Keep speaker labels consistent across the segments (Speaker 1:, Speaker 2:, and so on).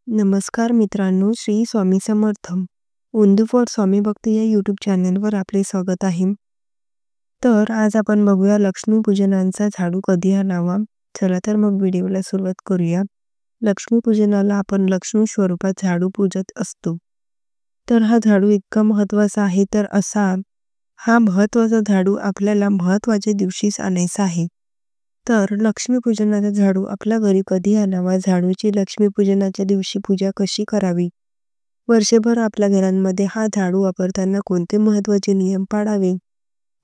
Speaker 1: नमस्कार मित्रांनो, श्री स्वामी समर्थ. ओंदू फॉर स्वामी भक्ती या यूट्यूब चॅनलवर आपले स्वागत आहे. तर आज आपण बघूया लक्ष्मीपूजनाचा झाडू कधी आणावा. चला तर मग व्हिडिओला सुरुवात करूया. लक्ष्मीपूजनाला आपण लक्ष्मी स्वरूपात झाडू पूजत असतो. तर हा झाडू इतका महत्त्वाचा आहे, तर हा महत्त्वाचा झाडू आपल्याला महत्त्वाच्या दिवशीच आणायचा आहे. तर लक्ष्मीपूजनाचा झाडू आपल्या घरी कधी आणावा, झाडूची लक्ष्मीपूजनाच्या दिवशी पूजा कशी करावी, वर्षभर आपल्या घरांमध्ये हा झाडू वापरताना कोणते महत्त्वाचे नियम पाळावे,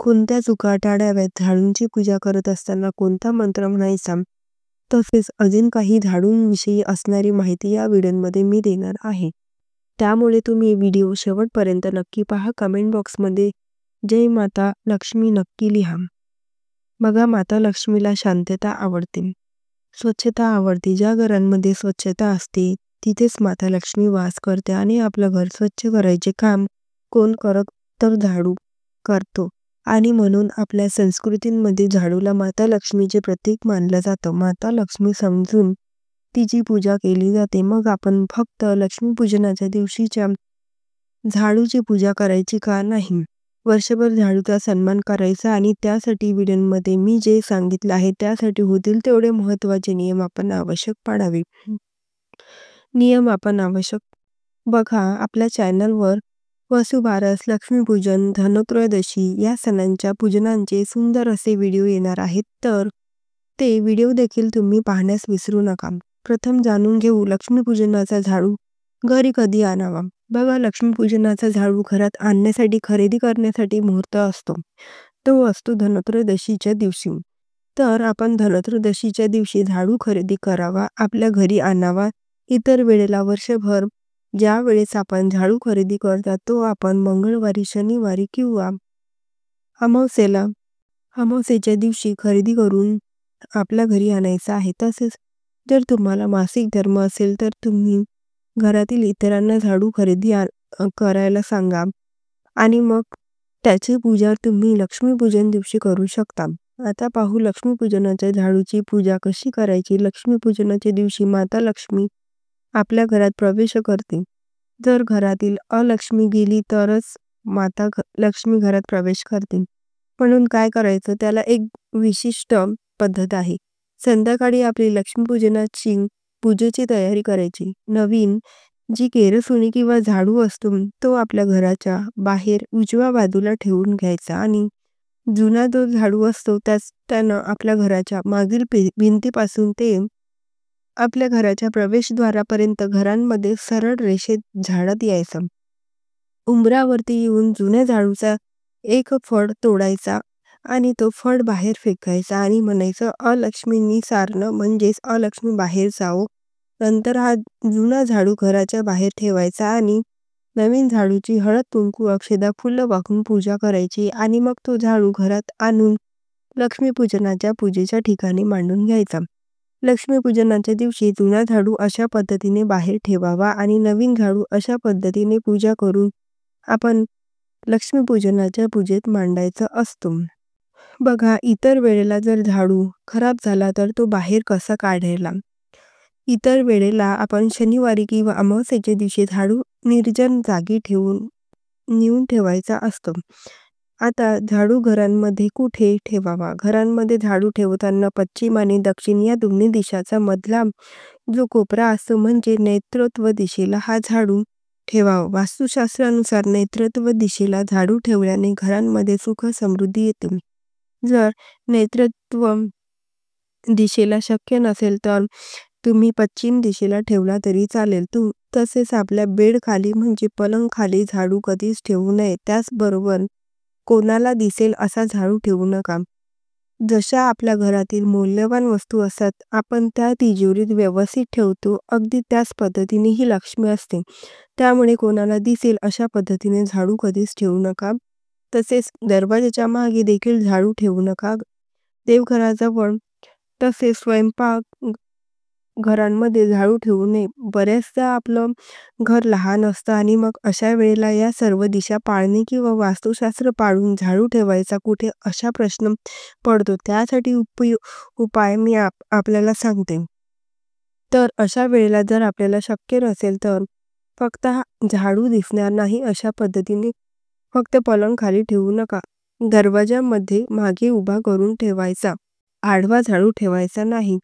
Speaker 1: कोणत्या चुका टाळाव्यात, झाडूंची पूजा करत असताना कोणता मंत्र म्हणायचा, तसेच अजून काही झाडूंविषयी असणारी माहिती या व्हिडिओमध्ये मी देणार आहे. त्यामुळे तुम्ही व्हिडिओ शेवटपर्यंत नक्की पहा. कमेंट बॉक्समध्ये जय माता लक्ष्मी नक्की लिहा. बघा, माता लक्ष्मीला शांतता आवडते, स्वच्छता आवडते. ज्या घरांमध्ये स्वच्छता असते तिथेच माता लक्ष्मी वास करते आणि आपलं घर स्वच्छ करायचे काम कोण करत, तर झाडू करतो. आणि म्हणून आपल्या संस्कृतींमध्ये झाडूला माता लक्ष्मीचे प्रतीक मानलं जातं. माता लक्ष्मी समजून तिची पूजा केली जाते. मग आपण फक्त लक्ष्मीपूजनाच्या दिवशीच्या झाडूची पूजा करायची का नाही, वर्षभर झाडूचा सन्मान करायचा. आणि त्यासाठी व्हिडिओमध्ये मी जे सांगितलं आहे त्यासाठी होतील तेवढे महत्त्वाचे नियम आपण आवश्यक पाळावे. बघा, आपल्या चॅनलवर वसुबारस, लक्ष्मीपूजन, धनत्रयोदशी या सणांच्या पूजनांचे सुंदर असे व्हिडिओ येणार आहेत, तर ते व्हिडिओ देखील तुम्ही पाहण्यास विसरू नका. प्रथम जाणून घेऊ लक्ष्मीपूजनाचा झाडू घरी कधी आणावा. बघा, लक्ष्मीपूजनाचा झाडू घरात आणण्यासाठी, खरेदी करण्यासाठी मुहूर्त असतो. तो असतो धनत्रयोदशीच्या दिवशी. तर आपण धनत्रयोदशीच्या दिवशी झाडू खरेदी करावा, आपल्या घरी आणावा. इतर वेळेला वर्षभर ज्या वेळेस आपण झाडू खरेदी करता तो आपण मंगळवारी, शनिवारी किंवा अमावस्येच्या दिवशी खरेदी करून आपल्या घरी आणायचा आहे. तसेच जर तुम्हाला मासिक धर्म असेल तर तुम्ही घरातील इतरांना झाडू खरेदी करायला सांगा आणि मग त्याची पूजा तुम्ही लक्ष्मीपूजन दिवशी करू शकता. आता पाहू लक्ष्मीपूजनाच्या झाडूची पूजा कशी करायची. लक्ष्मीपूजनाच्या दिवशी माता लक्ष्मी आपल्या घरात प्रवेश करते. जर घरातील अलक्ष्मी गेली तरच माता लक्ष्मी घरात प्रवेश करते. म्हणून काय करायचं, त्याला एक विशिष्ट पद्धत आहे. संध्याकाळी आपली लक्ष्मीपूजनाची पूजेची तयारी करायची. नवीन जी केरसुणी किंवा झाडू असतो तो आपल्या घराच्या बाहेर उजव्या बाजूला ठेवून घ्यायचा आणि जुना जो झाडू असतो त्यानं आपल्या घराच्या मागील भिंतीपासून ते आपल्या घराच्या प्रवेशद्वारापर्यंत घरांमध्ये सरळ रेषेत झाडत यायचं. उंबरावरती येऊन जुन्या झाडूचा एक फळ तोडायचा आणि तो फळ बाहेर फेकायचा आणि म्हणायचं अलक्ष्मींनी सारणं, म्हणजेच अलक्ष्मी बाहेर जाओ. नंतर हा जुना झाडू घराच्या बाहेर ठेवायचा आणि नवीन झाडूची हळद, कुंकू, अक्षदा, फुलं वाहून पूजा करायची आणि मग तो झाडू घरात आणून लक्ष्मीपूजनाच्या पूजेच्या ठिकाणी मांडून घ्यायचा. लक्ष्मीपूजनाच्या दिवशी जुना झाडू अशा पद्धतीने बाहेर ठेवावा आणि नवीन झाडू अशा पद्धतीने पूजा करून आपण लक्ष्मीपूजनाच्या पूजेत मांडायचा असतो. बघा, इतर वेळेला जर झाडू खराब झाला तर तो बाहेर कसा काढायला. इतर वेळेला आपण शनिवारी किंवा अमावस्येच्या दिवशी झाडू निर्जन जागी नेऊन ठेवायचा असतो. आता झाडू घरांमध्ये कुठे ठेवावा. घरांमध्ये झाडू ठेवताना पश्चिम आणि दक्षिण या दोन्ही दिशाचा मधला जो कोपरा असतो म्हणजे नैऋत्य दिशेला हा झाडू ठेवावा. वास्तुशास्त्रानुसार नैऋत्य दिशेला झाडू ठेवल्याने घरांमध्ये सुख समृद्धी येते. जर नैऋत्य दिशेला शक्य नसेल तर तुम्ही पश्चिम दिशेला ठेवला तरी चालेल. तसेच आपल्या बेड खाली म्हणजे पलंग खाली झाडू कधीच ठेवू नये. त्याचबरोबर कोणाला दिसेल असा झाडू ठेवू नका. जशा आपल्या घरातील मौल्यवान वस्तू असतात आपण त्या तिजोरीत व्यवस्थित ठेवतो, अगदी त्याच पद्धतीने ही लक्ष्मी असते. त्यामुळे कोणाला दिसेल अशा पद्धतीने झाडू कधीच ठेवू नका. तसेच दरवाजाच्या मागे देखील झाडू ठेवू नका. देवघराजवळ तसेच स्वयंपाक घरांमध्ये झाडू ठेवू नये. बऱ्याचदा आपलं घर लहान असतं आणि मग अशा वेळेला या सर्व दिशा पाळणे किंवा वास्तुशास्त्र पाळून झाडू ठेवायचा कुठे असा प्रश्न पडतो. त्यासाठी उपाय मी आपल्याला सांगते. तर अशा वेळेला जर आपल्याला शक्य नसेल तर फक्त हा झाडू दिसणार नाही अशा पद्धतीने फक्त पलंग खाली ठेवू नका. दरवाजामध्ये मागे उभा करून ठेवायचा. आडवा झाडू ठेवायचा नाही.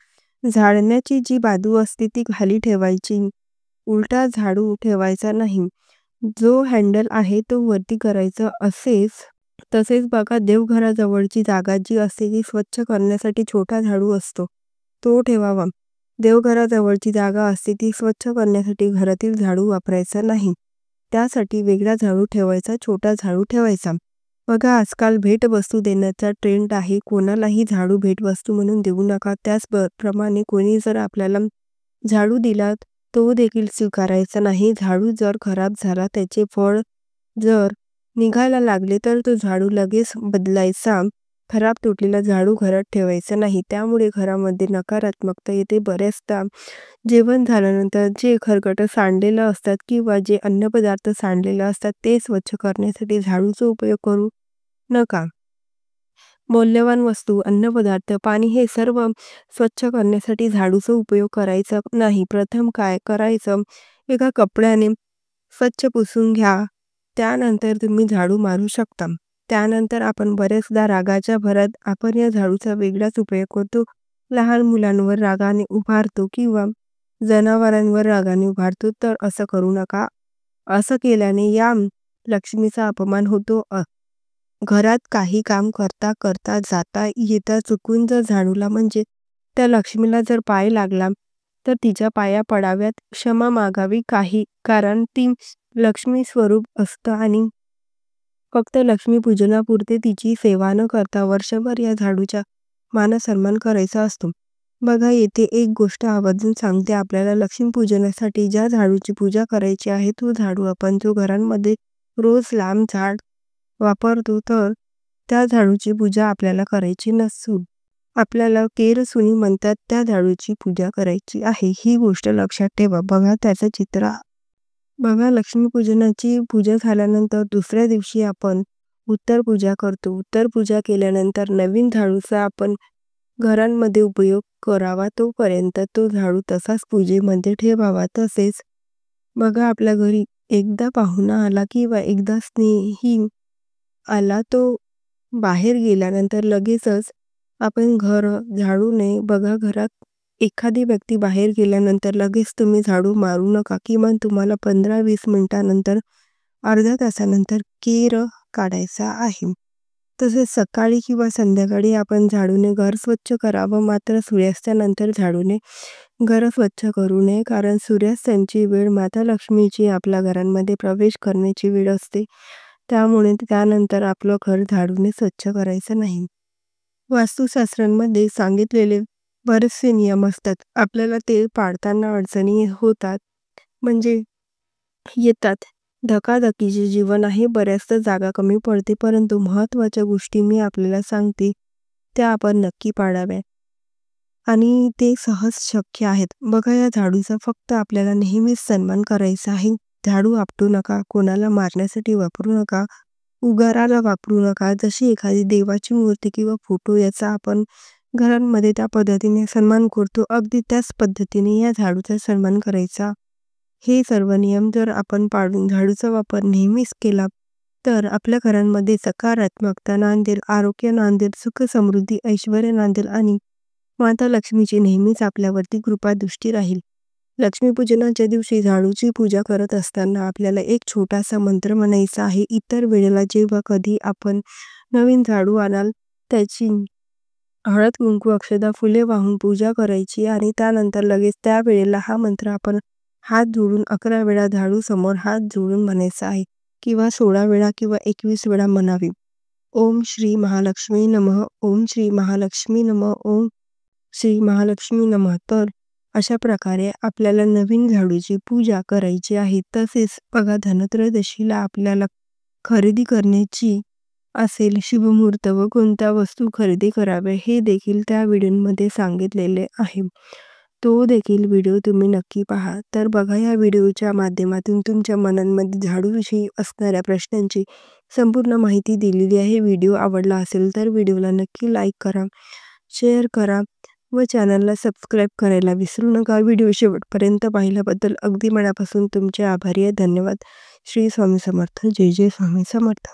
Speaker 1: झाडण्याची जी बाजू असते ती खाली ठेवायची. उलटा झाडू ठेवायचा नाही. जो हँडल आहे तो वरती करायचा तसेच बघा देवघराजवळची जागा जी असते ती स्वच्छ करण्यासाठी छोटा झाडू असतो तो ठेवावा. देवघराजवळची जागा असते ती स्वच्छ करण्यासाठी घरातील झाडू वापरायचा नाही. त्यासाठी वेगळा झाडू ठेवायचा, छोटा झाडू ठेवायचा. बघा आजकाल भेटवस्तू देण्याचा ट्रेंड आहे. कोणालाही झाडू भेटवस्तू म्हणून देऊ नका. त्याचप्रमाणे कोणी जर आपल्याला झाडू दिला तो देखील स्वीकारायचा नाही. झाडू जर खराब झाला, त्याचे फळ जर निघायला लागले तर तो झाडू लगेच बदलायचा. खराब तुटलेला झाडू घरात ठेवायचा नाही. त्यामुळे घरामध्ये नकारात्मकता येते. बऱ्याचदा जेवण झाल्यानंतर जे खरकटं सांडलेलं असतात किंवा जे अन्नपदार्थ सांडलेले असतात ते स्वच्छ करण्यासाठी झाडूचा उपयोग करू नका. मौल्यवान वस्तू, अन्नपदार्थ, पाणी हे सर्व स्वच्छ करण्यासाठी झाडूचा उपयोग करायचा नाही. प्रथम काय करायचं, एका कपड्याने स्वच्छ पुसून घ्या. त्यानंतर तुम्ही झाडू मारू शकता. त्यानंतर आपण बरेचदा रागाच्या भरात आपण या झाडूचा वेगळाच उपयोग करतो. लहान मुलांवर रागाने उभारतो किंवा जनावरांवर रागाने उभारतो. तर असं करू नका. असं केल्याने या लक्ष्मीचा अपमान होतो. घरात काही काम करता करता जाता येता चुकून जर झाडूला म्हणजे त्या लक्ष्मीला जर पाय लागला तर तिच्या पाया पडाव्यात, क्षमा मागावी. कारण ती लक्ष्मी स्वरूप असतं आणि फक्त लक्ष्मीपूजनापुरते तिची सेवा न करता वर्षभर या झाडूचा मानसन्मान करायचा असतो. बघा येथे एक गोष्ट आवर्जून सांगते आपल्याला, लक्ष्मीपूजनासाठी ज्या झाडूची पूजा करायची आहे तो झाडू आपण जो घरांमध्ये रोज लांब झाड वापरतो तर त्या झाडूची पूजा आपल्याला करायची नसून आपल्याला केरसुनी म्हणतात त्या झाडूची पूजा करायची आहे. ही गोष्ट लक्षात ठेवा. बघा त्याचं चित्र. बघा लक्ष्मीपूजनाची पूजा झाल्यानंतर दुसऱ्या दिवशी आपण उत्तर पूजा करतो. उत्तर पूजा केल्यानंतर नवीन झाडूचा आपण घरांमध्ये उपयोग करावा. तोपर्यंत तो झाडू तसाच पूजेमध्ये ठेवावा. तसेच बघा आपल्या घरी एकदा पाहुणा आला किंवा एकदा स्नेही आला, तो बाहेर गेल्यानंतर लगेचच आपण घर झाडू नये. बघा घरात एखादी व्यक्ती बाहेर गेल्यानंतर लगेच तुम्ही झाडू मारू नका. किमान तुम्हाला 15-20 मिनिटानंतर, अर्ध्या तासानंतर केर काढायचा आहे. तसेच सकाळी किंवा संध्याकाळी आपण झाडूने घर स्वच्छ करावं. मात्र सूर्यास्तानंतर झाडूने घर स्वच्छ करू नये. कारण सूर्यास्ताची वेळ माता लक्ष्मीची आपल्या घरांमध्ये प्रवेश करण्याची वेळ असते. त्यामुळे त्यानंतर आपलं घर झाडूने स्वच्छ करायचं नाही. वास्तुशास्त्रांमध्ये सांगितलेले बरेचसे नियम असतात. आपल्याला ते पाळताना अडचणी होतात म्हणजे येतात. धकाधकीचे जीवन आहे. बऱ्याचदा जागा कमी पडते. परंतु महत्त्वाच्या गोष्टी मी आपल्याला सांगते त्या आपण नक्की पाळाव्या आणि ते सहज शक्य आहेत. बघा या झाडूचा फक्त आपल्याला नेहमीच सन्मान करायचा आहे. झाडू आपटू नका, कोणाला मारण्यासाठी वापरू नका, उगाराला वापरू नका. जशी एखादी देवाची मूर्ती किंवा फोटो याचा आपण घरांमध्ये त्या पद्धतीने सन्मान करतो, अगदी त्याच पद्धतीने या झाडूचा सन्मान करायचा. हे सर्व नियम जर आपण पाळून झाडूचा वापर नेहमीच केला तर आपल्या घरांमध्ये सकारात्मकता नांदेल, आरोग्य नांदेल, सुख समृद्धी ऐश्वर्य नांदेल आणि माता लक्ष्मीची नेहमीच आपल्यावरती कृपा दृष्टी राहील. लक्ष्मीपूजनाच्या दिवशी झाडूची पूजा करत असताना आपल्याला एक छोटासा मंत्र म्हणायचा आहे. इतर वेळेला जेव्हा कधी आपण नवीन झाडू आणाल त्याची हळद कुंकू अक्षदा फुले वाहून पूजा करायची आणि त्यानंतर लगेच त्या वेळेला हा मंत्र आपण हात जोडून 11 वेळा झाडू समोर हात जोडून म्हणायचा आहे किंवा 16 वेळा किंवा 21 वेळा म्हणावे. ओम श्री महालक्ष्मी नमः, ओम श्री महालक्ष्मी नमः, ओम श्री महालक्ष्मी नमः. तर अशा प्रकारे आपल्याला नवीन झाडूची पूजा करायची आहे. तसेच बघा धनत्रयोदशीला आपल्याला खरेदी करण्याची असेल शुभमुहूर्त व कोणत्या वस्तू खरेदी कराव्या हे देखील त्या व्हिडिओमध्ये सांगितलेले आहे. तो देखील व्हिडिओ तुम्ही नक्की पहा. तर बघा या व्हिडिओच्या माध्यमातून तुमच्या मनांमध्ये झाडूविषयी असणाऱ्या प्रश्नांची संपूर्ण माहिती दिलेली आहे. व्हिडिओ आवडला असेल तर व्हिडिओला नक्की लाईक करा, शेअर करा व चॅनलला सबस्क्राईब करायला विसरू नका. व्हिडिओ शेवटपर्यंत पाहिल्याबद्दल अगदी मनापासून तुमचे आभारी आहे. धन्यवाद. श्री स्वामी समर्थ. जय जय स्वामी समर्थ.